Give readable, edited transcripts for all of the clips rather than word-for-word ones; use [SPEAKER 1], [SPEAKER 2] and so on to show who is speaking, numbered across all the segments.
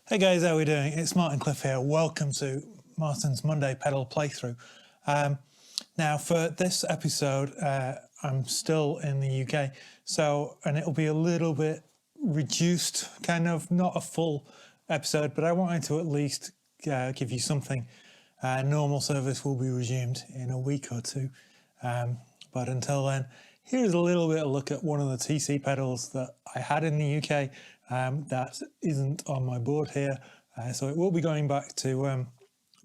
[SPEAKER 1] Hey guys, how are we doing? It's Martin Cliffe here. Welcome to Martin's Monday pedal playthrough. Now for this episode, I'm still in the UK, and it'll be a little bit reduced, kind of not a full episode, but I wanted to at least give you something. Normal service will be resumed in a week or two, but until then, here's a little bit of a look at one of the TC pedals that I had in the UK that isn't on my board here, so it will be going back to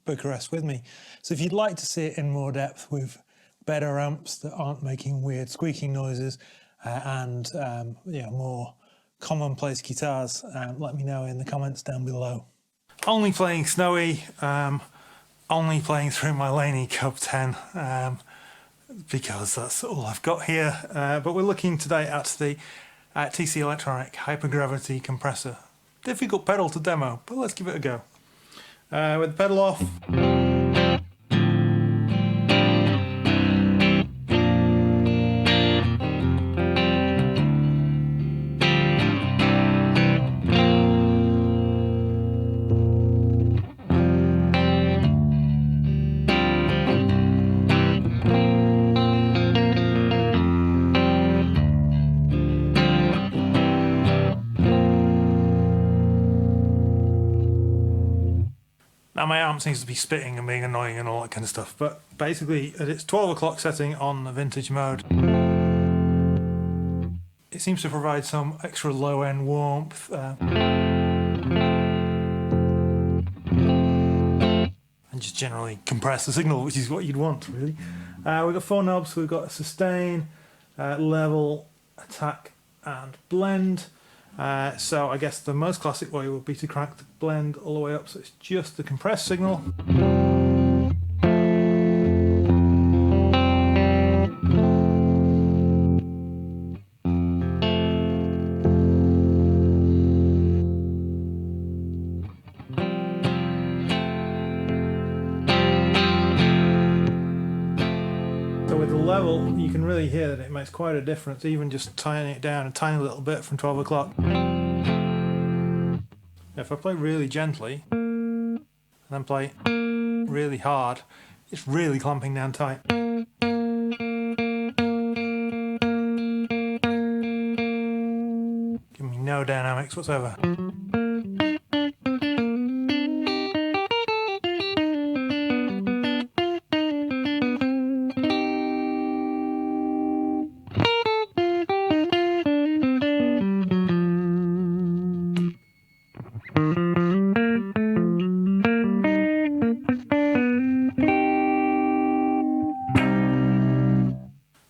[SPEAKER 1] Bucharest with me. So if you'd like to see it in more depth with better amps that aren't making weird squeaking noises and more commonplace guitars, let me know in the comments down below. Only playing snowy, only playing through my Laney Cub 10 because that's all I've got here, but we're looking today at the TC Electronic HyperGravity Compressor. Difficult pedal to demo, but let's give it a go. With the pedal off. Now my amp seems to be spitting and being annoying and all that kind of stuff, but basically at its 12 o'clock setting on the vintage mode, it seems to provide some extra low end warmth and just generally compress the signal, which is what you'd want really. We've got four knobs. We've got a sustain, level, attack and blend. So I guess the most classic way would be to crank the blend all the way up so it's just the compressed signal. So with the level, you can really hear that it makes quite a difference, even just tightening it down a tiny little bit from 12 o'clock. If I play really gently and then play really hard, it's really clamping down tight. Giving me no dynamics whatsoever.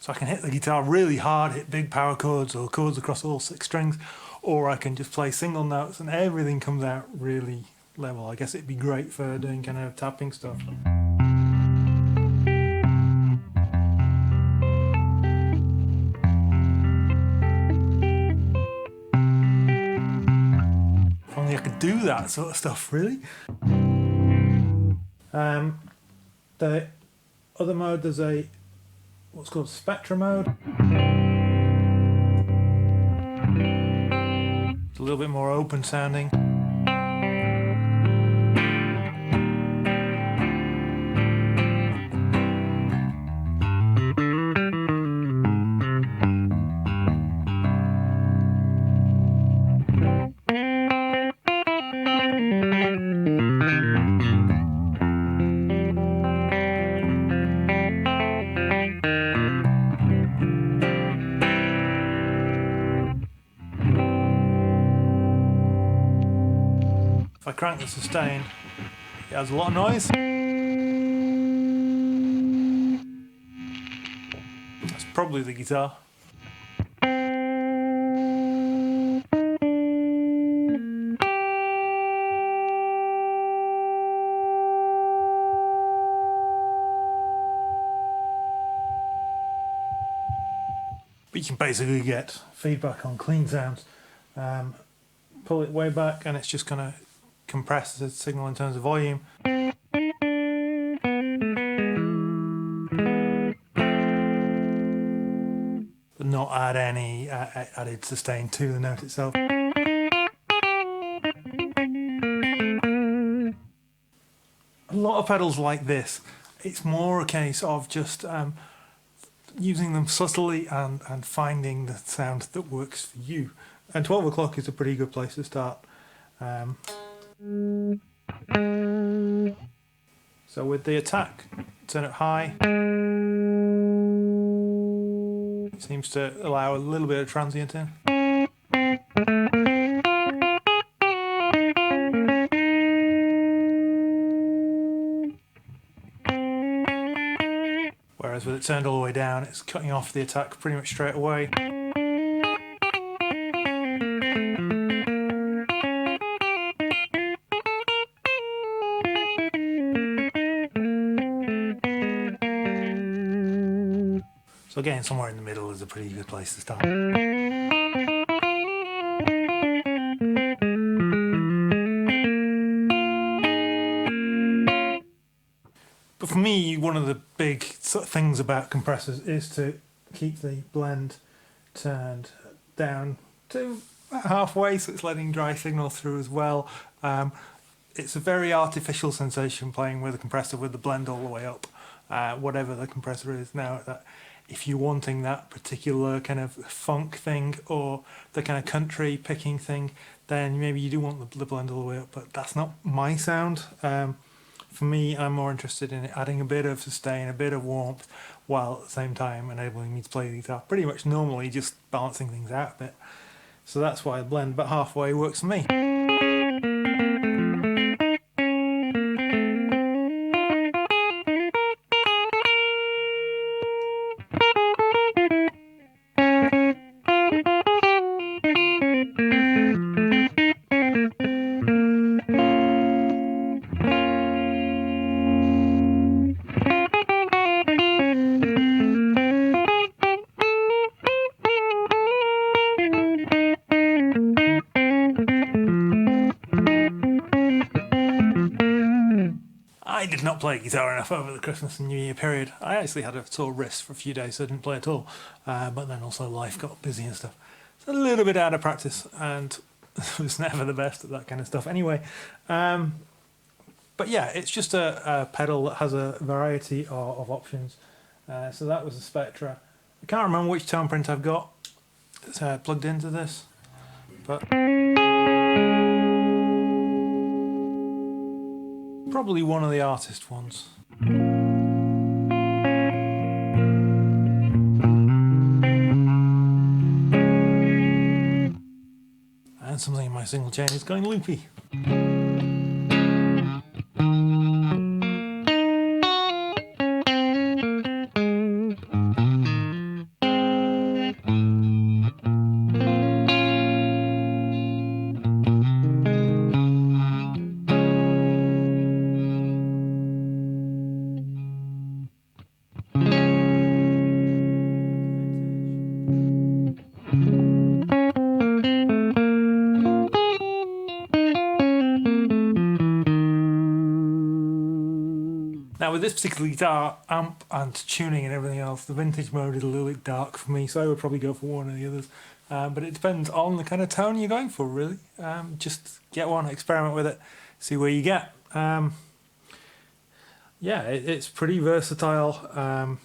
[SPEAKER 1] So I can hit the guitar really hard, hit big power chords or chords across all 6 strings, or I can just play single notes and everything comes out really level. I guess it'd be great for doing kind of tapping stuff. If only I could do that sort of stuff, really. The other mode, there's what's called Spectra mode. It's a little bit more open sounding. If I crank the sustain, it has a lot of noise. That's probably the guitar. But you can basically get feedback on clean sounds. Pull it way back and it's just going to compress the signal in terms of volume. But not add any added sustain to the note itself. lot of pedals like this, it's more a case of just using them subtly and finding the sound that works for you. And 12 o'clock is a pretty good place to start. So with the attack, turn it high. It seems to allow a little bit of transient in. Whereas with it turned all the way down, it's cutting off the attack pretty much straight away. So again, somewhere in the middle is a pretty good place to start. But for me, one of the big sort of things about compressors is to keep the blend turned down to halfway, so it's letting dry signal through as well. It's a very artificial sensation playing with a compressor with the blend all the way up, whatever the compressor is. Now, if you're wanting that particular kind of funk thing or the kind of country picking thing, then maybe you do want the blend all the way up, but that's not my sound. For me, I'm more interested in adding a bit of sustain, a bit of warmth, while at the same time enabling me to play the guitar pretty much normally, just balancing things out a bit. So that's why the blend about halfway works for me. I did not play guitar enough over the Christmas and New Year period. I actually had a sore wrist for a few days, so I didn't play at all. But then also life got busy and stuff. It's a little bit out of practice, and I was never the best at that kind of stuff anyway. But yeah, it's just a pedal that has a variety of options. So that was a Spectra. I can't remember which tone print I've got plugged into this, but probably one of the artist ones. And something in my single chain is going loopy. Now with this particular guitar, amp and tuning and everything else, the vintage mode is a little bit dark for me, so I would probably go for one of the others. But it depends on the kind of tone you're going for, really. Just get one, experiment with it, see where you get. Yeah, it's pretty versatile,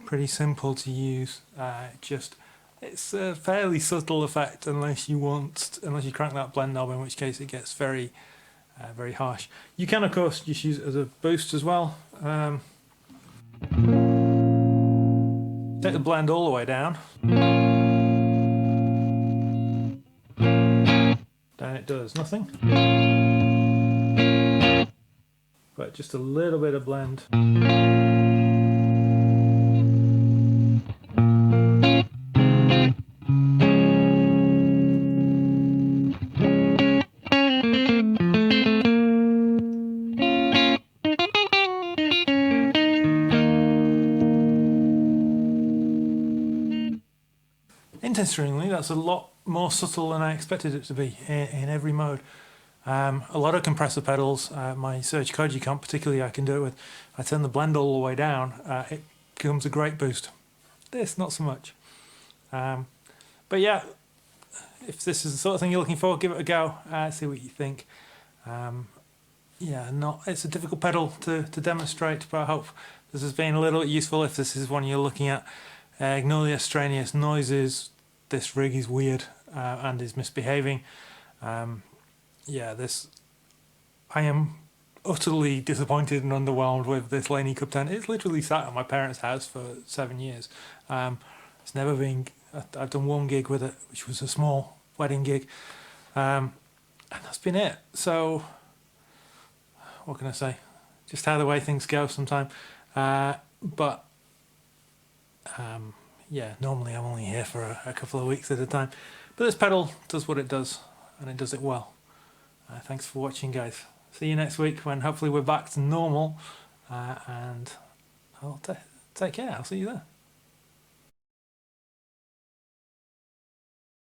[SPEAKER 1] pretty simple to use. It's a fairly subtle effect unless you crank that blend knob, in which case it gets very harsh. You can, of course, just use it as a boost as well. Take the blend all the way down. Then it does nothing. But just a little bit of blend. Interestingly, that's a lot more subtle than I expected it to be in every mode. A lot of compressor pedals, my Surge Koji comp particularly, I can do it with. I turn the blend all the way down, it becomes a great boost. This, not so much. But yeah, if this is the sort of thing you're looking for, give it a go, see what you think. yeah, it's a difficult pedal to demonstrate, but I hope this has been a little bit useful. If this is one you're looking at, ignore the extraneous noises. This rig is weird and is misbehaving. Yeah, I am utterly disappointed and underwhelmed with this Laney Cup 10. It's literally sat at my parents' house for 7 years. It's never been. I've done one gig with it, which was a small wedding gig, and that's been it. So, what can I say? Just how the way things go sometimes. But yeah, normally I'm only here for a couple of weeks at a time. But this pedal does what it does, and it does it well. Thanks for watching, guys. See you next week when hopefully we're back to normal, and I'll take care. I'll see you there.